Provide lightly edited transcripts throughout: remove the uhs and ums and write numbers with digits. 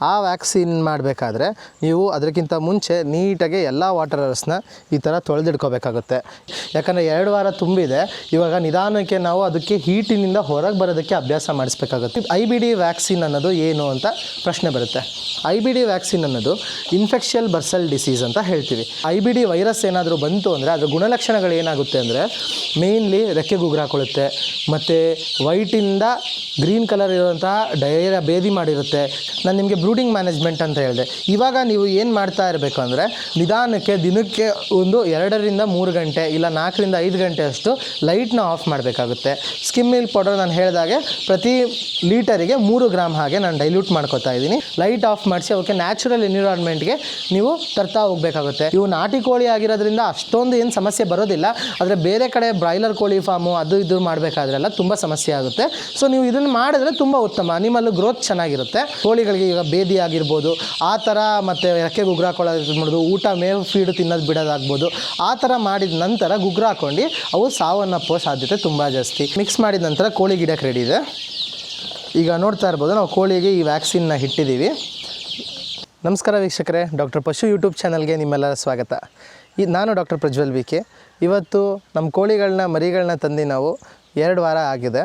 ಆ ವ್ಯಾಕ್ಸಿನ್ ಮಾಡಬೇಕಾದ್ರೆ ನೀವು ಅದಕ್ಕಿಂತ ಮುಂಚೆ ನೀಟಾಗಿ ಎಲ್ಲ ವಾಟರರ್ಸ್ನ ಈ ಥರ ತೊಳೆದಿಡ್ಕೋಬೇಕಾಗುತ್ತೆ. ಯಾಕಂದರೆ 2 ವಾರ ತುಂಬಿದೆ, ಇವಾಗ ನಿಧಾನಕ್ಕೆ ನಾವು ಅದಕ್ಕೆ ಹೀಟಿನಿಂದ ಹೊರಗೆ ಬರೋದಕ್ಕೆ ಅಭ್ಯಾಸ ಮಾಡಿಸ್ಬೇಕಾಗುತ್ತೆ. IBD ವ್ಯಾಕ್ಸಿನ್ ಅನ್ನೋದು ಏನು ಅಂತ ಪ್ರಶ್ನೆ ಬರುತ್ತೆ. IBD ವ್ಯಾಕ್ಸಿನ್ ಅನ್ನೋದು ಇನ್ಫೆಕ್ಷಲ್ ಬರ್ಸಲ್ ಡಿಸೀಸ್ ಅಂತ ಹೇಳ್ತೀವಿ. IBD ವೈರಸ್ ಏನಾದರೂ ಬಂತು ಅಂದರೆ ಅದರ ಗುಣಲಕ್ಷಣಗಳು ಏನಾಗುತ್ತೆ ಅಂದರೆ ಮೇನ್ಲಿ ರೆಕ್ಕೆ ಗುಗ್ರು ಹಾಕೊಳ್ಳುತ್ತೆ, ಮತ್ತು ವೈಟಿಂದ ಗ್ರೀನ್ ಕಲರ್ ಇರುವಂತಹ ಡಯೇರಿಯಾ ಭೇದಿ ಮಾಡಿರುತ್ತೆ. ನಾನು ನಿಮಗೆ ಬ್ರೂಡಿಂಗ್ ಮ್ಯಾನೇಜ್ಮೆಂಟ್ ಅಂತ ಹೇಳಿದೆ. ಇವಾಗ ನೀವು ಏನು ಮಾಡ್ತಾ ಇರಬೇಕು ಅಂದರೆ ನಿಧಾನಕ್ಕೆ ದಿನಕ್ಕೆ ಒಂದು 2 ರಿಂದ 3 ಗಂಟೆ ಇಲ್ಲ 4 ರಿಂದ 5 ಗಂಟೆ ಅಷ್ಟು ಲೈಟ್ನ ಆಫ್ ಮಾಡಬೇಕಾಗುತ್ತೆ. ಸ್ಕಿಮ್ ಮಿಲ್ಕ್ ಪೌಡರ್ ನಾನು ಹೇಳಿದಾಗೆ ಪ್ರತಿ ಲೀಟರಿಗೆ 3 ಗ್ರಾಮ್ ಹಾಗೆ ನಾನು ಡೈಲ್ಯೂಟ್ ಮಾಡ್ಕೊತಾ ಇದ್ದೀನಿ. ಲೈಟ್ ಆಫ್ ಮಾಡಿಸಿ ಅವಕ್ಕೆ ನ್ಯಾಚುರಲ್ ಎನ್ವಿರಾನ್ಮೆಂಟ್ಗೆ ನೀವು ತರ್ತಾ ಹೋಗಬೇಕಾಗುತ್ತೆ. ಇವು ನಾಟಿ ಕೋಳಿ ಆಗಿರೋದ್ರಿಂದ ಅಷ್ಟೊಂದು ಏನು ಸಮಸ್ಯೆ ಬರೋದಿಲ್ಲ, ಆದರೆ ಬೇರೆ ಕಡೆ ಬ್ರಾಯ್ಲರ್ ಕೋಳಿ ಫಾರ್ಮು ಅದು ಇದು ಮಾಡಬೇಕಾದ್ರೆಲ್ಲ ತುಂಬ ಸಮಸ್ಯೆ ಆಗುತ್ತೆ. ಸೊ ನೀವು ಇದನ್ನು ಮಾಡಿದ್ರೆ ತುಂಬ ಉತ್ತಮ, ಅನಿಮಲ್ ಗ್ರೋತ್ ಚೆನ್ನಾಗಿರುತ್ತೆ. ಕೋಳಿಗಳಿಗೆ ಈಗ ಬೇದಿ ಆಗಿರ್ಬೋದು ಆ ಥರ, ಮತ್ತು ರೆಕ್ಕೆ ಗುಗ್ರು ಹಾಕೊಳ್ಳೋದು, ಊಟ ಮೇವು ಫೀಡು ತಿನ್ನೋದು ಬಿಡೋದಾಗ್ಬೋದು. ಆ ಥರ ಮಾಡಿದ ನಂತರ ಗುಗ್ರು ಹಾಕ್ಕೊಂಡು ಅವು ಸಾವನ್ನಪ್ಪೋ ಸಾಧ್ಯತೆ ತುಂಬ ಜಾಸ್ತಿ. ಮಿಕ್ಸ್ ಮಾಡಿದ ನಂತರ ಕೋಳಿ ಗಿಡಕ್ಕೆ ರೆಡಿ ಇದೆ. ಈಗ ನೋಡ್ತಾ ಇರ್ಬೋದು ನಾವು ಕೋಳಿಗೆ ಈ ವ್ಯಾಕ್ಸಿನ್ನ ಇಟ್ಟಿದ್ದೀವಿ. ನಮಸ್ಕಾರ ವೀಕ್ಷಕರೇ, ಡಾಕ್ಟರ್ ಪಶು ಯೂಟ್ಯೂಬ್ ಚಾನಲ್ಗೆ ನಿಮ್ಮೆಲ್ಲರ ಸ್ವಾಗತ. ನಾನು ಡಾಕ್ಟರ್ ಪ್ರಜ್ವಲ್ ವಿಕೆ. ಇವತ್ತು ನಮ್ಮ ಕೋಳಿಗಳನ್ನ ಮರಿಗಳನ್ನ ತಂದು ನಾವು 2 ವಾರ ಆಗಿದೆ.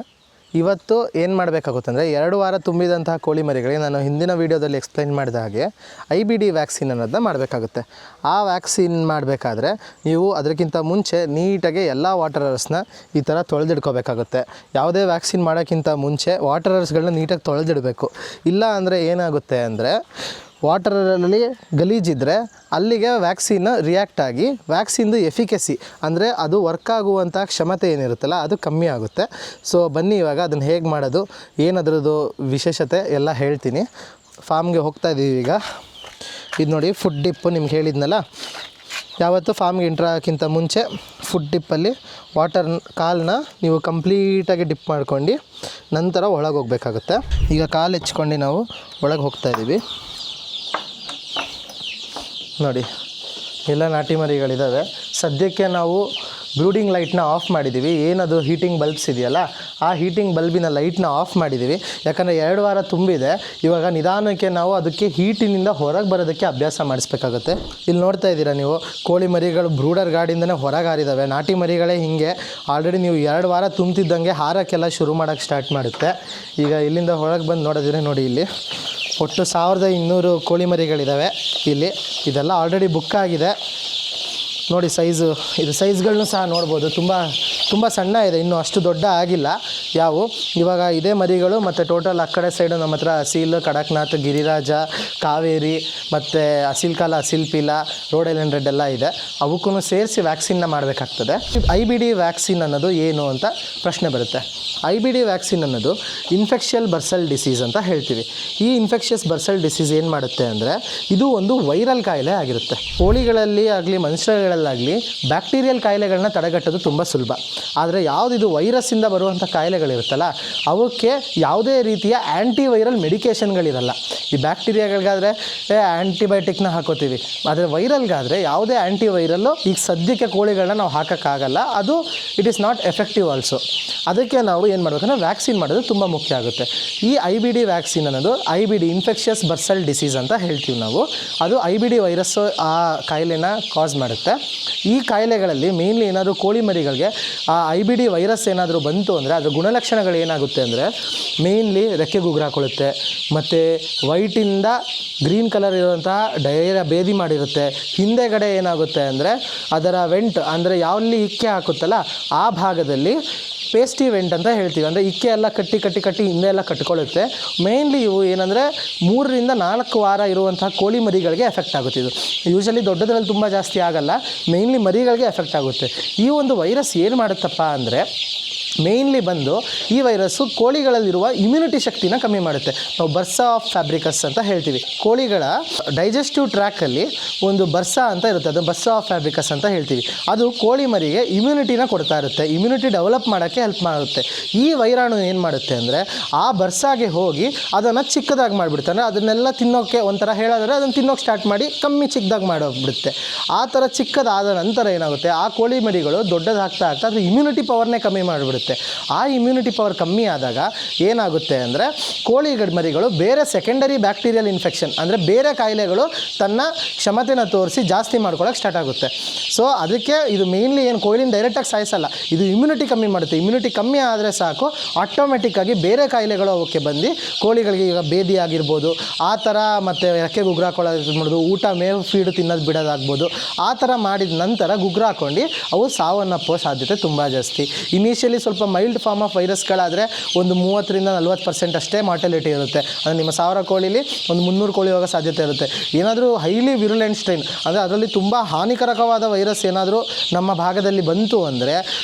ಇವತ್ತು ಏನು ಮಾಡಬೇಕಾಗುತ್ತೆ ಅಂದರೆ 2 ವಾರ ತುಂಬಿದಂತಹ ಕೋಳಿ ಮರಿಗಳಿಗೆ ನಾನು ಹಿಂದಿನ ವೀಡಿಯೋದಲ್ಲಿ ಎಕ್ಸ್ಪ್ಲೈನ್ ಮಾಡಿದ ಹಾಗೆ IBD ವ್ಯಾಕ್ಸಿನ್ ಅನ್ನೋದನ್ನ ಮಾಡಬೇಕಾಗುತ್ತೆ. ಆ ವ್ಯಾಕ್ಸಿನ್ ಮಾಡಬೇಕಾದ್ರೆ ನೀವು ಅದಕ್ಕಿಂತ ಮುಂಚೆ ನೀಟಾಗಿ ಎಲ್ಲ ವಾಟರರ್ಸ್ನ ಈ ಥರ ತೊಳೆದಿಡ್ಕೋಬೇಕಾಗುತ್ತೆ. ಯಾವುದೇ ವ್ಯಾಕ್ಸಿನ್ ಮಾಡೋಕ್ಕಿಂತ ಮುಂಚೆ ವಾಟರರ್ಸ್ಗಳನ್ನ ನೀಟಾಗಿ ತೊಳೆದಿಡಬೇಕು. ಇಲ್ಲ ಅಂದರೆ ಏನಾಗುತ್ತೆ ಅಂದರೆ ವಾಟರಲ್ಲಿ ಗಲೀಜಿದ್ರೆ ಅಲ್ಲಿಗೆ ವ್ಯಾಕ್ಸಿನ್ ರಿಯಾಕ್ಟ್ ಆಗಿ ವ್ಯಾಕ್ಸಿನ್ದು ಎಫಿಕೆಸಿ ಅಂದರೆ ಅದು ವರ್ಕ್ ಆಗುವಂಥ ಕ್ಷಮತೆ ಏನಿರುತ್ತಲ್ಲ ಅದು ಕಮ್ಮಿ ಆಗುತ್ತೆ. ಸೊ ಬನ್ನಿ ಇವಾಗ ಅದನ್ನು ಹೇಗೆ ಮಾಡೋದು, ಏನದ್ರದ್ದು ವಿಶೇಷತೆ ಎಲ್ಲ ಹೇಳ್ತೀನಿ. ಫಾರ್ಮ್ಗೆ ಹೋಗ್ತಾ ಇದ್ದೀವಿ ಈಗ. ಇದು ನೋಡಿ ಫುಡ್ ಡಿಪ್ಪು ನಿಮ್ಗೆ ಹೇಳಿದ್ನಲ್ಲ, ಯಾವತ್ತು ಫಾರ್ಮ್ಗೆ ಎಂಟ್ರ್ ಆಗೋಕ್ಕಿಂತ ಮುಂಚೆ ಫುಡ್ ಡಿಪ್ಪಲ್ಲಿ ಕಾಲನ್ನ ನೀವು ಕಂಪ್ಲೀಟಾಗಿ ಡಿಪ್ ಮಾಡ್ಕೊಂಡು ನಂತರ ಒಳಗೆ ಹೋಗಬೇಕಾಗುತ್ತೆ. ಈಗ ಕಾಲು ಹೆಚ್ಕೊಂಡು ನಾವು ಒಳಗೆ ಹೋಗ್ತಾಯಿದ್ದೀವಿ. ನೋಡಿ ಎಲ್ಲ ನಾಟಿ ಮರಿಗಳಿದ್ದಾವೆ. ಸದ್ಯಕ್ಕೆ ನಾವು ಬ್ರೂಡಿಂಗ್ ಲೈಟ್ನ ಆಫ್ ಮಾಡಿದ್ದೀವಿ. ಏನದು ಹೀಟಿಂಗ್ ಬಲ್ಬ್ಸ್ ಇದೆಯಲ್ಲ, ಆ ಹೀಟಿಂಗ್ ಬಲ್ಬಿನ ಲೈಟ್ನ ಆಫ್ ಮಾಡಿದ್ದೀವಿ. ಯಾಕಂದರೆ 2 ವಾರ ತುಂಬಿದೆ, ಇವಾಗ ನಿಧಾನಕ್ಕೆ ನಾವು ಅದಕ್ಕೆ ಹೀಟಿನಿಂದ ಹೊರಗೆ ಬರೋದಕ್ಕೆ ಅಭ್ಯಾಸ ಮಾಡಿಸ್ಬೇಕಾಗುತ್ತೆ. ಇಲ್ಲಿ ನೋಡ್ತಾ ಇದ್ದೀರಾ ನೀವು, ಕೋಳಿ ಮರಿಗಳು ಬ್ರೂಡರ್ ಗಾಡಿಂದನೇ ಹೊರಗೆ ಹಾರಿದ್ದಾವೆ. ನಾಟಿ ಮರಿಗಳೇ ಹೀಗೆ ಆಲ್ರೆಡಿ ನೀವು 2 ವಾರ ತುಂಬ್ತಿದ್ದಂಗೆ ಹಾರಕ್ಕೆಲ್ಲ ಶುರು ಮಾಡೋಕ್ಕೆ ಸ್ಟಾರ್ಟ್ ಮಾಡುತ್ತೆ. ಈಗ ಇಲ್ಲಿಂದ ಹೊರಗೆ ಬಂದು ನೋಡಿದ್ರೆ ನೋಡಿ, ಇಲ್ಲಿ ಒಟ್ಟು 1200 ಕೋಳಿ ಮರಿಗಳಿದ್ದಾವೆ ಇಲ್ಲಿ. ಇದೆಲ್ಲ ಆಲ್ರೆಡಿ ಬುಕ್ ಆಗಿದೆ ನೋಡಿ. ಸೈಜು ಇದು ಸೈಜ್ಗಳನ್ನೂ ಸಹ ನೋಡ್ಬೋದು, ತುಂಬ ಸಣ್ಣ ಇದೆ, ಇನ್ನೂ ಅಷ್ಟು ದೊಡ್ಡ ಆಗಿಲ್ಲ ಯಾವು. ಇವಾಗ ಇದೇ ಮರಿಗಳು ಮತ್ತು ಟೋಟಲ್ ಆ ಕಡೆ ಸೈಡು ನಮ್ಮ ಹತ್ರ ಅಸೀಲ್, ಕಡಕ್ನಾಥ್, ಗಿರಿರಾಜ, ಕಾವೇರಿ ಮತ್ತು ಅಸೀಲ್ ಕಾಲ, ಅಸೀಲ್ ಪೀಲ, ರೋಡ್ ಐಲ್ಯಾಂಡ್ ರೆಡ್ ಎಲ್ಲ ಇದೆ. ಅವಕ್ಕೂ ಸೇರಿಸಿ ವ್ಯಾಕ್ಸಿನ್ನ ಮಾಡಬೇಕಾಗ್ತದೆ. IBD ವ್ಯಾಕ್ಸಿನ್ ಅನ್ನೋದು ಏನು ಅಂತ ಪ್ರಶ್ನೆ ಬರುತ್ತೆ. IBD ವ್ಯಾಕ್ಸಿನ್ ಅನ್ನೋದು ಇನ್ಫೆಕ್ಷಲ್ ಬರ್ಸಲ್ ಡಿಸೀಸ್ ಅಂತ ಹೇಳ್ತೀವಿ. ಈ ಇನ್ಫೆಕ್ಷಸ್ ಬರ್ಸಲ್ ಡಿಸೀಸ್ ಏನು ಮಾಡುತ್ತೆ ಅಂದರೆ ಇದು ಒಂದು ವೈರಲ್ ಕಾಯಿಲೆ ಆಗಿರುತ್ತೆ. ಕೋಳಿಗಳಲ್ಲಿ ಆಗಲಿ ಮನುಷ್ಯರಗಳಲ್ಲಾಗಲಿ ಬ್ಯಾಕ್ಟೀರಿಯಲ್ ಕಾಯಿಲೆಗಳನ್ನ ತಡೆಗಟ್ಟೋದು ತುಂಬ ಸುಲಭ. ಆದರೆ ಯಾವುದಿದು ವೈರಸ್ಸಿಂದ ಬರುವಂಥ ಕಾಯಿಲೆಗಳಿರುತ್ತಲ್ಲ ಅವಕ್ಕೆ ಯಾವುದೇ ರೀತಿಯ ಆ್ಯಂಟಿವೈರಲ್ ಮೆಡಿಕೇಷನ್ಗಳಿರಲ್ಲ. ಈ ಬ್ಯಾಕ್ಟೀರಿಯಾಗಳಿಗಾದರೆ ಆ್ಯಂಟಿಬಯೋಟಿಕ್ನ ಹಾಕೋತೀವಿ, ಆದರೆ ವೈರಲ್ಗಾದರೆ ಯಾವುದೇ ಆ್ಯಂಟಿವೈರಲ್ಲು ಈಗ ಸದ್ಯಕ್ಕೆ ಕೋಳಿಗಳನ್ನ ನಾವು ಹಾಕೋಕ್ಕಾಗಲ್ಲ. ಅದು it is not effective also. ಅದಕ್ಕೆ ನಾವು ಏನು ಮಾಡಬೇಕಂದ್ರೆ ವ್ಯಾಕ್ಸಿನ್ ಮಾಡೋದು ತುಂಬ ಮುಖ್ಯ ಆಗುತ್ತೆ. ಈ IBD ವ್ಯಾಕ್ಸಿನ್ ಅನ್ನೋದು IBD ಇನ್ಫೆಕ್ಷಸ್ ಬರ್ಸಲ್ ಡಿಸೀಸ್ ಅಂತ ಹೇಳ್ತೀವಿ ನಾವು. ಅದು IBD ವೈರಸ್ಸು ಆ ಕಾಯಿಲೆನ ಕಾಸ್ ಮಾಡುತ್ತೆ. ಈ ಕಾಯಿಲೆಗಳಲ್ಲಿ ಮೇನ್ಲಿ ಏನಾದರೂ ಕೋಳಿ ಮರಿಗಳಿಗೆ ಆ IBD ವೈರಸ್ ಏನಾದರೂ ಬಂತು ಅಂದರೆ ಅದರ ಗುಣಲಕ್ಷಣಗಳು ಏನಾಗುತ್ತೆ ಅಂದರೆ ಮೇನ್ಲಿ ರೆಕ್ಕೆ ಗುಗ್ರು ಹಾಕೊಳ್ಳುತ್ತೆ, ಮತ್ತು ವೈಟಿಂದ ಗ್ರೀನ್ ಕಲರ್ ಇರುವಂತಹ ಡಯೇರಿಯಾ ಭೇದಿ ಮಾಡಿರುತ್ತೆ. ಹಿಂದೆಗಡೆ ಏನಾಗುತ್ತೆ ಅಂದರೆ ಅದರ ವೆಂಟ್ ಅಂದರೆ ಯಾವಲ್ಲಿ ಇಕ್ಕೆ ಹಾಕುತ್ತಲ್ಲ ಆ ಭಾಗದಲ್ಲಿ ಪೇಸ್ಟಿ ವೆಂಟ್ ಅಂತ ಹೇಳ್ತೀವಿ. ಅಂದರೆ ಇಕ್ಕೆ ಎಲ್ಲ ಕಟ್ಟಿ ಹಿಂದೆ ಎಲ್ಲ ಕಟ್ಕೊಳ್ಳುತ್ತೆ. ಮೇನ್ಲಿ ಇವು ಏನಂದರೆ 3 ರಿಂದ 4 ವಾರ ಇರುವಂತಹ ಕೋಳಿ ಮರಿಗಳಿಗೆ ಎಫೆಕ್ಟ್ ಆಗುತ್ತೆ. ಇದು ಯೂಶಲಿ ದೊಡ್ಡದ್ರಲ್ಲಿ ತುಂಬ ಜಾಸ್ತಿ ಆಗಲ್ಲ, ಮೇನ್ಲಿ ಮರಿಗಳಿಗೆ ಎಫೆಕ್ಟ್ ಆಗುತ್ತೆ. ಈ ಒಂದು ವೈರಸ್ ಏನು ಮಾಡುತ್ತಪ್ಪ ಅಂದರೆ ಮೇನ್ಲಿ ಬಂದು ಈ ವೈರಸ್ಸು ಕೋಳಿಗಳಲ್ಲಿರುವ ಇಮ್ಯುನಿಟಿ ಶಕ್ತಿನ ಕಮ್ಮಿ ಮಾಡುತ್ತೆ. ನಾವು ಬರ್ಸಾ ಆಫ್ ಫ್ಯಾಬ್ರಿಕಸ್ ಅಂತ ಹೇಳ್ತೀವಿ. ಕೋಳಿಗಳ ಡೈಜೆಸ್ಟಿವ್ ಟ್ರ್ಯಾಕಲ್ಲಿ ಒಂದು ಬರ್ಸಾ ಅಂತ ಇರುತ್ತೆ, ಅದು ಬರ್ಸಾ ಆಫ್ ಫ್ಯಾಬ್ರಿಕಸ್ ಅಂತ ಹೇಳ್ತೀವಿ. ಅದು ಕೋಳಿ ಮರಿಗೆ ಇಮ್ಯುನಿಟಿನ ಕೊಡ್ತಾ ಇರುತ್ತೆ, ಇಮ್ಯುನಿಟಿ ಡೆವಲಪ್ ಮಾಡೋಕ್ಕೆ ಹೆಲ್ಪ್ ಮಾಡುತ್ತೆ. ಈ ವೈರಾಣು ಏನು ಮಾಡುತ್ತೆ ಅಂದರೆ ಆ ಬರ್ಸಾಗೆ ಹೋಗಿ ಅದನ್ನು ಚಿಕ್ಕದಾಗಿ ಮಾಡಿಬಿಡುತ್ತೆ. ಅಂದರೆ ಅದನ್ನೆಲ್ಲ ತಿನ್ನೋಕ್ಕೆ ಒಂಥರ ಹೇಳಿದ್ರೆ ಅದನ್ನು ತಿನ್ನೋಕ್ಕೆ ಸ್ಟಾರ್ಟ್ ಮಾಡಿ ಕಮ್ಮಿ ಚಿಕ್ಕದಾಗಿ ಮಾಡೋಗ್ಬಿಡುತ್ತೆ. ಆ ಥರ ಚಿಕ್ಕದಾದ ನಂತರ ಏನಾಗುತ್ತೆ, ಆ ಕೋಳಿ ಮರಿಗಳು ದೊಡ್ಡದಾಗ್ತಾ ಅದು ಇಮ್ಯುನಿಟಿ ಪವರ್ನೇ ಕಮ್ಮಿ ಮಾಡಿಬಿಡುತ್ತೆ. ಆಗುತ್ತೆ. ಆ ಇಮ್ಯುನಿಟಿ ಪವರ್ ಕಮ್ಮಿ ಆದಾಗ ಏನಾಗುತ್ತೆ ಅಂದರೆ ಕೋಳಿ ಮರಿಗಳು ಬೇರೆ ಸೆಕೆಂಡರಿ ಬ್ಯಾಕ್ಟೀರಿಯಲ್ ಇನ್ಫೆಕ್ಷನ್ ಅಂದರೆ ಬೇರೆ ಕಾಯಿಲೆಗಳು ತನ್ನ ಕ್ಷಮತೆನ ತೋರಿಸಿ ಜಾಸ್ತಿ ಮಾಡ್ಕೊಳ್ಳೋಕೆ ಸ್ಟಾರ್ಟ್ ಆಗುತ್ತೆ. ಸೊ ಅದಕ್ಕೆ ಇದು ಮೇನ್ಲಿ ಏನು ಕೋಳಿನ ಡೈರೆಕ್ಟಾಗಿ ಸಾಯಿಸಲ್ಲ, ಇದು ಇಮ್ಯುನಿಟಿ ಕಮ್ಮಿ ಮಾಡುತ್ತೆ. ಇಮ್ಯುನಿಟಿ ಕಮ್ಮಿ ಆದರೆ ಸಾಕು ಆಟೋಮೆಟಿಕ್ಕಾಗಿ ಬೇರೆ ಕಾಯಿಲೆಗಳು ಅವಕ್ಕೆ ಬಂದು ಕೋಳಿಗಳಿಗೆ ಈಗ ಬೇದಿ ಆಗಿರ್ಬೋದು ಆ ಥರ, ಮತ್ತು ರೆಕ್ಕೆ ಗುಗ್ರ ಹಾಕೊಳ್ಳೋದು, ಊಟ ಮೇವು ಫೀಡ್ ತಿನ್ನೋದು ಬಿಡೋದಾಗ್ಬೋದು. ಆ ಥರ ಮಾಡಿದ ನಂತರ ಗುಗ್ರ ಹಾಕೊಂಡು ಅವು ಸಾವನ್ನಪ್ಪೋ ಸಾಧ್ಯತೆ ತುಂಬ ಜಾಸ್ತಿ. ಇನಿಷಿಯಲಿ ಸ್ವಲ್ಪ ಮೈಲ್ಡ್ ಫಾರ್ಮ್ ಆಫ್ ವೈರಸ್ಗಳಾದರೆ ಒಂದು 30-40% ಅಷ್ಟೇ ಮಾರ್ಟಲಿಟಿ ಇರುತ್ತೆ. ಅಂದರೆ ನಿಮ್ಮ 1000 ಕೋಳಿಲಿ ಒಂದು 300 ಕೋಳಿ ಹೋಗೋ ಸಾಧ್ಯತೆ ಇರುತ್ತೆ. ಏನಾದರೂ ಹೈಲಿ ವಿರುಲೆಂಟ್ ಸ್ಟ್ರೈನ್ ಅಂದರೆ ಅದರಲ್ಲಿ ತುಂಬ ಹಾನಿಕಾರಕವಾದ ವೈರಸ್ ಏನಾದರೂ ನಮ್ಮ ಭಾಗದಲ್ಲಿ ಬಂತು ಅಂದರೆ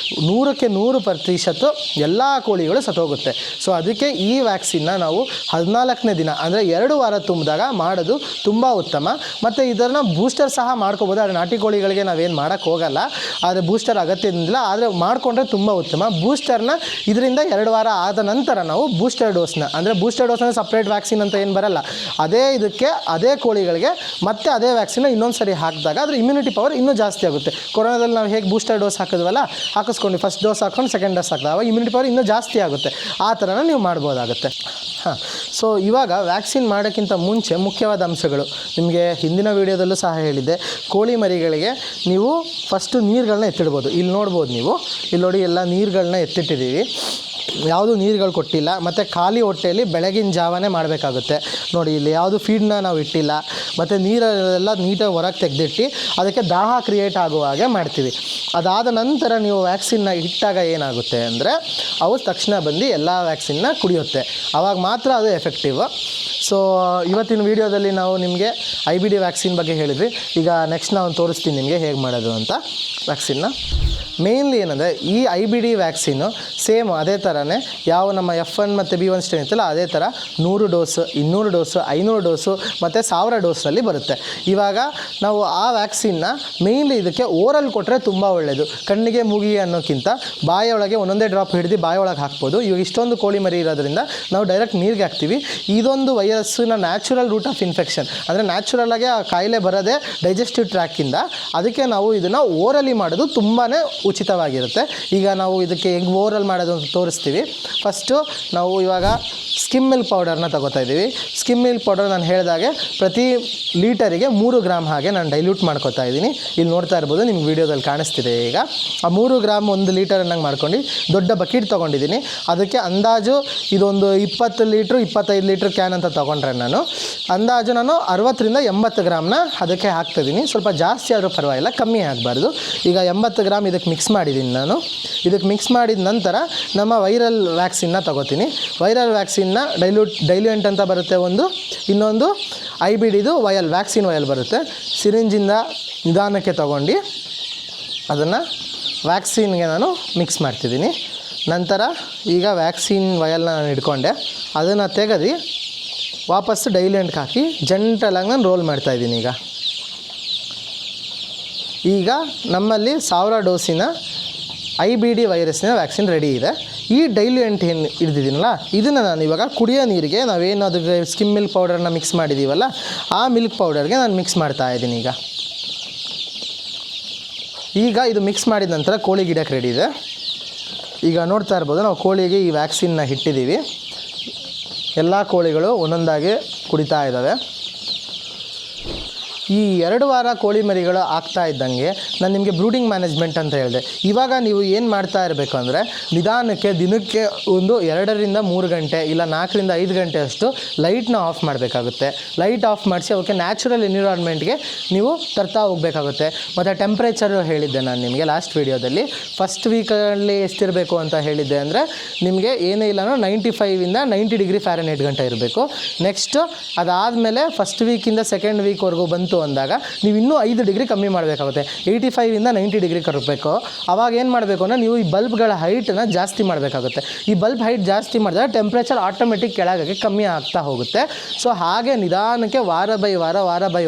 100% ಎಲ್ಲ ಕೋಳಿಗಳು ಸತ್ತೋಗುತ್ತೆ. ಸೊ ಅದಕ್ಕೆ ಈ ವ್ಯಾಕ್ಸಿನ್ನ ನಾವು 14ನೇ ದಿನ ಅಂದರೆ 2 ವಾರ ತುಂಬಿದಾಗ ಮಾಡೋದು ತುಂಬ ಉತ್ತಮ. ಮತ್ತು ಇದನ್ನು ಬೂಸ್ಟರ್ ಸಹ ಮಾಡ್ಕೋಬೋದು. ಆದರೆ ನಾಟಿ ಕೋಳಿಗಳಿಗೆ ನಾವೇನು ಮಾಡೋಕ್ಕೆ ಹೋಗಲ್ಲ, ಆದರೆ ಬೂಸ್ಟರ್ ಅಗತ್ಯದಿಂದ ಆದರೆ ಮಾಡಿಕೊಂಡ್ರೆ ತುಂಬ ಉತ್ತಮ. ಬೂಸ್ಟರ್ನ ಇದರಿಂದ 2 ವಾರ ಆದ ನಂತರ ನಾವು ಬೂಸ್ಟರ್ ಡೋಸ್ನ ಅಂದರೆ ಬೂಸ್ಟರ್ ಡೋಸ್ ಅಂದರೆ ಸಪ್ರೇಟ್ ವ್ಯಾಕ್ಸಿನ್ ಅಂತ ಏನು ಬರಲ್ಲ, ಅದೇ ಕೋಳಿಗಳಿಗೆ ಮತ್ತೆ ಅದೇ ವ್ಯಾಕ್ಸಿನ್ ಇನ್ನೊಂದು ಸರಿ ಹಾಕಿದಾಗ ಅದ್ರ ಇಮ್ಯುನಿಟಿ ಪವರ್ ಇನ್ನೂ ಜಾಸ್ತಿ ಆಗುತ್ತೆ. ಕೊರೋನಾದಲ್ಲಿ ನಾವು ಹೇಗೆ ಬೂಸ್ಟರ್ ಡೋಸ್ ಹಾಕಿದ್ವಲ್ಲ, ಹಾಕಿಸ್ಕೊಂಡು ಫಸ್ಟ್ ಡೋಸ್ ಹಾಕ್ಕೊಂಡು ಸೆಕೆಂಡ್ ಡೋಸ್ ಹಾಕಿದಾಗ ಅವಾಗ ಇಮ್ಯುನಿಟಿ ಪವರ್ ಇನ್ನೂ ಜಾಸ್ತಿ ಆಗುತ್ತೆ. ಆ ಥರನ ನೀವು ಮಾಡ್ಬೋದಾಗುತ್ತೆ. ಸೊ ಇವಾಗ ವ್ಯಾಕ್ಸಿನ್ ಮಾಡೋಕ್ಕಿಂತ ಮುಂಚೆ ಮುಖ್ಯವಾದ ಅಂಶಗಳು ನಿಮಗೆ ಹಿಂದಿನ ವೀಡಿಯೋದಲ್ಲೂ ಸಹ ಹೇಳಿದ್ದೆ. ಕೋಳಿ ಮರಿಗಳಿಗೆ ನೀವು ಫಸ್ಟು ನೀರುಗಳನ್ನ ಎತ್ತಿಡ್ಬೋದು. ಇಲ್ಲಿ ನೋಡ್ಬೋದು ನೀವು, ಇಲ್ಲಿ ನೋಡಿ ಎಲ್ಲ ನೀರುಗಳನ್ನ ಎತ್ತಿಟ್ಟಿದ್ದೀವಿ, ಯಾವುದು ನೀರುಗಳು ಕೊಟ್ಟಿಲ್ಲ. ಮತ್ತು ಖಾಲಿ ಹೊಟ್ಟೆಯಲ್ಲಿ ಬೆಳಗಿನ ಜಾವನೇ ಮಾಡಬೇಕಾಗುತ್ತೆ. ನೋಡಿ ಇಲ್ಲಿ ಯಾವುದು ಫೀಡ್ನ ನಾವು ಇಟ್ಟಿಲ್ಲ, ಮತ್ತು ನೀರೆಲ್ಲ ನೀಟಾಗಿ ಹೊರಗೆ ತೆಗೆದಿಟ್ಟು ಅದಕ್ಕೆ ದಾಹ ಕ್ರಿಯೇಟ್ ಆಗುವ ಹಾಗೆ ಮಾಡ್ತೀವಿ. ಅದಾದ ನಂತರ ನೀವು ವ್ಯಾಕ್ಸಿನ್ನ ಇಟ್ಟಾಗ ಏನಾಗುತ್ತೆ ಅಂದರೆ ಅವು ತಕ್ಷಣ ಬಂದು ಎಲ್ಲ ವ್ಯಾಕ್ಸಿನ್ನ ಕುಡಿಯುತ್ತೆ. ಆವಾಗ ಮಾತ್ರ ಅದು ಎಫೆಕ್ಟಿವ್. ಸೊ ಇವತ್ತಿನ ವೀಡಿಯೋದಲ್ಲಿ ನಾವು ನಿಮಗೆ IBD ವ್ಯಾಕ್ಸಿನ್ ಬಗ್ಗೆ ಹೇಳಿದ್ವಿ. ಈಗ ನೆಕ್ಸ್ಟ್ ನಾನು ತೋರಿಸ್ತೀನಿ ನಿಮಗೆ ಹೇಗೆ ಮಾಡೋದು ಅಂತ ವ್ಯಾಕ್ಸಿನ್ನ. ಮೇನ್ಲಿ ಏನಂದರೆ ಈ IBD ವ್ಯಾಕ್ಸಿನ್ನು ಸೇಮ್ ಅದೇ ಥರನೇ ಯಾವ ನಮ್ಮ F1 ಮತ್ತು B1 ಸ್ಟ್ರೈನ್ ಇತ್ತಲ್ಲ ಅದೇ ಥರ 100 ಡೋಸು, 200 ಡೋಸು, 500 ಡೋಸು ಮತ್ತು 1000 ಡೋಸಲ್ಲಿ ಬರುತ್ತೆ. ಇವಾಗ ನಾವು ಆ ವ್ಯಾಕ್ಸಿನ್ನ ಮೇನ್ಲಿ ಇದಕ್ಕೆ ಓರಲ್ ಕೊಟ್ಟರೆ ತುಂಬ ಒಳ್ಳೆಯದು. ಕಣ್ಣಿಗೆ ಮೂಗಿಗೆ ಅನ್ನೋಕ್ಕಿಂತ ಬಾಯೊಳಗೆ ಒಂದೊಂದೇ ಡ್ರಾಪ್ ಹಿಡಿದು ಬಾಯೊಳಗೆ ಹಾಕ್ಬೋದು. ಇವಾಗ ಇಷ್ಟೊಂದು ಕೋಳಿ ಮರಿ ಇರೋದ್ರಿಂದ ನಾವು ಡೈರೆಕ್ಟ್ ನೀರಿಗೆ ಹಾಕ್ತೀವಿ. ಇದೊಂದು ವೈರಸ್ಸಿನ ನ್ಯಾಚುರಲ್ ರೂಟ್ ಆಫ್ ಇನ್ಫೆಕ್ಷನ್ ಅಂದರೆ ನ್ಯಾಚುರಲಾಗಿ ಆ ಕಾಯಿಲೆ ಬರೋದೇ ಡೈಜೆಸ್ಟಿವ್ ಟ್ರ್ಯಾಕಿಂದ. ಅದಕ್ಕೆ ನಾವು ಇದನ್ನು ಓರಲಿ ಮಾಡೋದು ತುಂಬಾ ಉಚಿತವಾಗಿರುತ್ತೆ. ಈಗ ನಾವು ಇದಕ್ಕೆ ಹೆಂಗೆ ಓರಲ್ ಮಾಡೋದು ಅಂತ ತೋರಿಸ್ತೀವಿ. ಫಸ್ಟು ನಾವು ಇವಾಗ ಸ್ಕಿಮ್ ಮಿಲ್ಕ್ ಪೌಡರ್ನ ತಗೋತಾ ಇದ್ದೀವಿ. ಸ್ಕಿಮ್ ಮಿಲ್ಕ್ ಪೌಡರ್ ನಾನು ಹೇಳಿದಾಗೆ ಪ್ರತಿ ಲೀಟರಿಗೆ 3 ಗ್ರಾಮ್ ಹಾಗೆ ನಾನು ಡೈಲ್ಯೂಟ್ ಮಾಡ್ಕೊತಾ ಇದ್ದೀನಿ. ಇಲ್ಲಿ ನೋಡ್ತಾ ಇರ್ಬೋದು, ನಿಮ್ಗೆ ವೀಡಿಯೋದಲ್ಲಿ ಕಾಣಿಸ್ತಿದೆ. ಈಗ ಆ 3 ಗ್ರಾಮ್ 1 ಲೀಟರನ್ನಾಗಿ ಮಾಡ್ಕೊಂಡು ದೊಡ್ಡ ಬಕೆಟ್ ತೊಗೊಂಡಿದ್ದೀನಿ. ಅದಕ್ಕೆ ಅಂದಾಜು ಇದೊಂದು 20 ಲೀಟ್ರು 25 ಲೀಟ್ರ್ ಕ್ಯಾನ್ ಅಂತ ತೊಗೊಂಡ್ರೆ ನಾನು ಅಂದಾಜು 60-80 ಗ್ರಾಮ್ನ ಅದಕ್ಕೆ ಹಾಕ್ತಿದ್ದೀನಿ. ಸ್ವಲ್ಪ ಜಾಸ್ತಿ ಆದರೂ ಪರವಾಗಿಲ್ಲ, ಕಮ್ಮಿ ಆಗಬಾರ್ದು. ಈಗ 80 ಗ್ರಾಮ್ ಇದಕ್ಕೆ ಮಿಕ್ಸ್ ಮಾಡಿದ್ದೀನಿ ನಾನು. ಇದಕ್ಕೆ ಮಿಕ್ಸ್ ಮಾಡಿದ ನಂತರ ನಮ್ಮ ವೈರಲ್ ವ್ಯಾಕ್ಸಿನ್ನ ತಗೋತೀನಿ. ವೈರಲ್ ವ್ಯಾಕ್ಸಿನ್ನ ಡೈಲ್ಯೂಯೆಂಟ್ ಅಂತ ಬರುತ್ತೆ ಒಂದು, ಇನ್ನೊಂದು IBDದು ವ್ಯಾಕ್ಸಿನ್ ವಯಲ್ ಬರುತ್ತೆ. ಸಿರಿಂಜಿಂದ ನಿಧಾನಕ್ಕೆ ತಗೊಂಡು ಅದನ್ನು ವ್ಯಾಕ್ಸಿನ್ಗೆ ನಾನು ಮಿಕ್ಸ್ ಮಾಡ್ತಿದ್ದೀನಿ. ನಂತರ ಈಗ ವ್ಯಾಕ್ಸಿನ್ ವಯಲ್ನ ನಾನು ಹಿಡ್ಕೊಂಡೆ, ಅದನ್ನು ತೆಗೆದು ವಾಪಸ್ಸು ಡೈಲ್ಯೂಯೆಂಟ್ಗೆ ಹಾಕಿ ಜಂಟಲಾಗಿ ನಾನು ರೋಲ್ ಮಾಡ್ತಾಯಿದ್ದೀನಿ. ಈಗ ನಮ್ಮಲ್ಲಿ 1000 ಡೋಸಿನ IBD ವೈರಸ್ಸಿನ ವ್ಯಾಕ್ಸಿನ್ ರೆಡಿ ಇದೆ. ಈ ಡೈಲ್ಯೂಯೆಂಟ್ ಏನು ಹಿಡಿದಿದ್ದೀನಲ್ಲ ಇದನ್ನು ನಾನು ಇವಾಗ ಕುಡಿಯೋ ನೀರಿಗೆ ನಾವೇನು ಅದಕ್ಕೆ ಸ್ಕಿಮ್ ಮಿಲ್ಕ್ ಪೌಡರ್ನ ಮಿಕ್ಸ್ ಮಾಡಿದ್ದೀವಲ್ಲ ಆ ಮಿಲ್ಕ್ ಪೌಡರ್ಗೆ ನಾನು ಮಿಕ್ಸ್ ಮಾಡ್ತಾಯಿದ್ದೀನಿ. ಈಗ ಇದು ಮಿಕ್ಸ್ ಮಾಡಿದ ನಂತರ ಕೋಳಿ ಗಿಡಕ್ಕೆ ರೆಡಿ ಇದೆ. ಈಗ ನೋಡ್ತಾ ಇರ್ಬೋದು, ನಾವು ಕೋಳಿಗೆ ಈ ವ್ಯಾಕ್ಸಿನ್ನ ಇಟ್ಟಿದ್ದೀವಿ. ಎಲ್ಲ ಕೋಳಿಗಳು ಒಂದೊಂದಾಗಿ ಕುಡಿತಾ ಇದ್ದಾವೆ. ಈ 2 ವಾರ ಕೋಳಿ ಮರಿಗಳು ಆಗ್ತಾ ಇದ್ದಂಗೆ ನಾನು ನಿಮಗೆ ಬ್ರೂಡಿಂಗ್ ಮ್ಯಾನೇಜ್ಮೆಂಟ್ ಅಂತ ಹೇಳಿದೆ. ಇವಾಗ ನೀವು ಏನು ಮಾಡ್ತಾ ಇರಬೇಕು ಅಂದರೆ ನಿಧಾನಕ್ಕೆ ದಿನಕ್ಕೆ ಒಂದು 2-3 ಗಂಟೆ ಇಲ್ಲ 4-5 ಗಂಟೆ ಅಷ್ಟು ಲೈಟ್ನ ಆಫ್ ಮಾಡಬೇಕಾಗುತ್ತೆ. ಲೈಟ್ ಆಫ್ ಮಾಡಿಸಿ ಅವಕ್ಕೆ ನ್ಯಾಚುರಲ್ ಎನ್ವಿರಾನ್ಮೆಂಟ್ಗೆ ನೀವು ತರ್ತಾ ಹೋಗಬೇಕಾಗುತ್ತೆ. ಮತ್ತು ಟೆಂಪ್ರೇಚರು ಹೇಳಿದ್ದೆ ನಾನು ನಿಮಗೆ ಲಾಸ್ಟ್ ವೀಡಿಯೋದಲ್ಲಿ. ಫಸ್ಟ್ ವೀಕಲ್ಲಿ ಎಷ್ಟಿರಬೇಕು ಅಂತ ಹೇಳಿದ್ದೆ ಅಂದರೆ ನಿಮಗೆ ಏನೇ ಇಲ್ಲ 95ಇಂದ 90 ಡಿಗ್ರಿ ಫ್ಯಾರನ್ಹೀಟ್ ಗಂಟೆ ಇರಬೇಕು. ನೆಕ್ಸ್ಟು ಅದಾದಮೇಲೆ ಫಸ್ಟ್ ವೀಕಿಂದ ಸೆಕೆಂಡ್ ವೀಕ್ವರೆಗೂ ಬಂತು ಅಂದಾಗ ನೀವು ಇನ್ನೂ 5 ಡಿಗ್ರಿ ಕಮ್ಮಿ ಮಾಡಬೇಕಾಗುತ್ತೆ. 85ಇಂದ 90 ಡಿಗ್ರಿ ಕರಬೇಕು. ಆವಾಗ ಏನು ಮಾಡಬೇಕು ಅಂದರೆ ನೀವು ಈ ಬಲ್ಬ್ಗಳ ಹೈಟನ್ನು ಜಾಸ್ತಿ ಮಾಡಬೇಕಾಗುತ್ತೆ. ಈ ಬಲ್ಬ್ ಹೈಟ್ ಜಾಸ್ತಿ ಮಾಡಿದಾಗ ಟೆಂಪ್ರೇಚರ್ ಆಟೋಮೆಟಿಕ್ ಕೆಳಗೆ ಕಮ್ಮಿ ಆಗ್ತಾ ಹೋಗುತ್ತೆ. ಸೊ ಹಾಗೆ ನಿಧಾನಕ್ಕೆ ವಾರ ಬೈ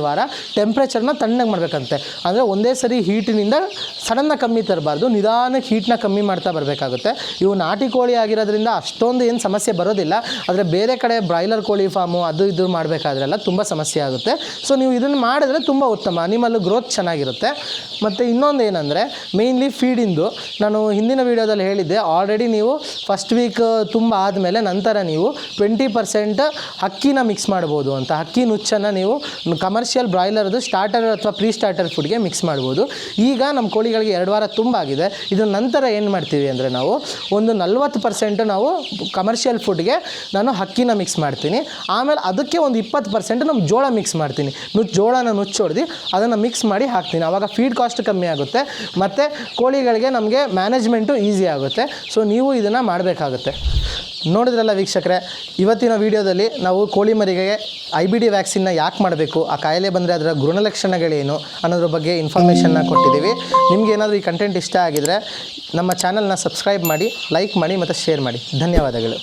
ವಾರ ಟೆಂಪ್ರೇಚರ್ನ ತಣ್ಣಗೆ ಮಾಡಬೇಕಂತೆ. ಅಂದರೆ ಒಂದೇ ಸರಿ ಹೀಟಿನಿಂದ ಸಡನ್ನಾಗಿ ಕಮ್ಮಿ ತರಬಾರ್ದು, ನಿಧಾನಕ್ಕೆ ಹೀಟ್ನ ಕಮ್ಮಿ ಮಾಡ್ತಾ ಬರಬೇಕಾಗುತ್ತೆ. ಇವು ನಾಟಿ ಕೋಳಿ ಆಗಿರೋದ್ರಿಂದ ಅಷ್ಟೊಂದು ಏನು ಸಮಸ್ಯೆ ಬರೋದಿಲ್ಲ. ಆದರೆ ಬೇರೆ ಕಡೆ ಬ್ರಾಯ್ಲರ್ ಕೋಳಿ ಫಾರ್ಮು ಅದು ಇದು ಮಾಡಬೇಕಾದ್ರೆಲ್ಲ ತುಂಬ ಸಮಸ್ಯೆ ಆಗುತ್ತೆ. ಸೊ ನೀವು ಇದನ್ನು ಮಾಡಿ ಮಾಡಿದ್ರೆ ತುಂಬ ಉತ್ತಮ, ಅನಿಮಲ್ ಗ್ರೋತ್ ಚೆನ್ನಾಗಿರುತ್ತೆ. ಮತ್ತು ಇನ್ನೊಂದು ಏನಂದರೆ ಮೇಯ್ನ್ಲಿ ಫೀಡಿಂದು ನಾನು ಹಿಂದಿನ ವೀಡಿಯೋದಲ್ಲಿ ಹೇಳಿದ್ದೆ, ಆಲ್ರೆಡಿ ನೀವು ಫಸ್ಟ್ ವೀಕ್ ತುಂಬ ಆದಮೇಲೆ ನಂತರ ನೀವು 20% ಅಕ್ಕಿನ ಮಿಕ್ಸ್ ಮಾಡ್ಬೋದು ಅಂತ. ಅಕ್ಕಿ ನುಚ್ಚನ್ನು ನೀವು ಕಮರ್ಷಿಯಲ್ ಬ್ರಾಯ್ಲರ್ದು ಸ್ಟಾರ್ಟರ್ ಅಥವಾ ಪ್ರೀ ಸ್ಟಾರ್ಟರ್ ಫುಡ್ಗೆ ಮಿಕ್ಸ್ ಮಾಡ್ಬೋದು. ಈಗ ನಮ್ಮ ಕೋಳಿಗಳಿಗೆ 2 ವಾರ ತುಂಬ ಆಗಿದೆ. ಇದರ ನಂತರ ಏನು ಮಾಡ್ತೀವಿ ಅಂದರೆ ನಾವು ಒಂದು 40% ನಾವು ಕಮರ್ಷಿಯಲ್ ಫುಡ್ಗೆ ನಾನು ಅಕ್ಕಿನ ಮಿಕ್ಸ್ ಮಾಡ್ತೀನಿ. ಆಮೇಲೆ ಅದಕ್ಕೆ ಒಂದು 20% ನಮ್ಮ ಜೋಳ ಮಿಕ್ಸ್ ಮಾಡ್ತೀನಿ. ಜೋಳನ ನುಚ್ಚೊಡ್ದು ಅದನ್ನು ಮಿಕ್ಸ್ ಮಾಡಿ ಹಾಕ್ತೀನಿ. ಆವಾಗ ಫೀಡ್ ಕಾಸ್ಟ್ ಕಮ್ಮಿ ಆಗುತ್ತೆ ಮತ್ತು ಕೋಳಿಗಳಿಗೆ ನಮಗೆ ಮ್ಯಾನೇಜ್ಮೆಂಟು ಈಸಿ ಆಗುತ್ತೆ. ಸೊ ನೀವು ಇದನ್ನು ಮಾಡಬೇಕಾಗುತ್ತೆ. ನೋಡಿದ್ರಲ್ಲ ವೀಕ್ಷಕರೇ, ಇವತ್ತಿನ ವಿಡಿಯೋದಲ್ಲಿ ನಾವು ಕೋಳಿ ಮರಿಗೆ IBD ವ್ಯಾಕ್ಸಿನ್ನ ಯಾಕೆ ಮಾಡಬೇಕು, ಆ ಕಾಯಿಲೆ ಬಂದರೆ ಅದರ ಗುಣಲಕ್ಷಣಗಳೇನು ಅನ್ನೋದ್ರ ಬಗ್ಗೆ ಇನ್ಫಾರ್ಮೇಷನ್ನ ಕೊಟ್ಟಿದ್ದೀವಿ. ನಿಮಗೇನಾದರೂ ಈ ಕಂಟೆಂಟ್ ಇಷ್ಟ ಆಗಿದರೆ ನಮ್ಮ ಚಾನಲ್ನ ಸಬ್ಸ್ಕ್ರೈಬ್ ಮಾಡಿ, ಲೈಕ್ ಮಾಡಿ ಮತ್ತು ಶೇರ್ ಮಾಡಿ. ಧನ್ಯವಾದಗಳು.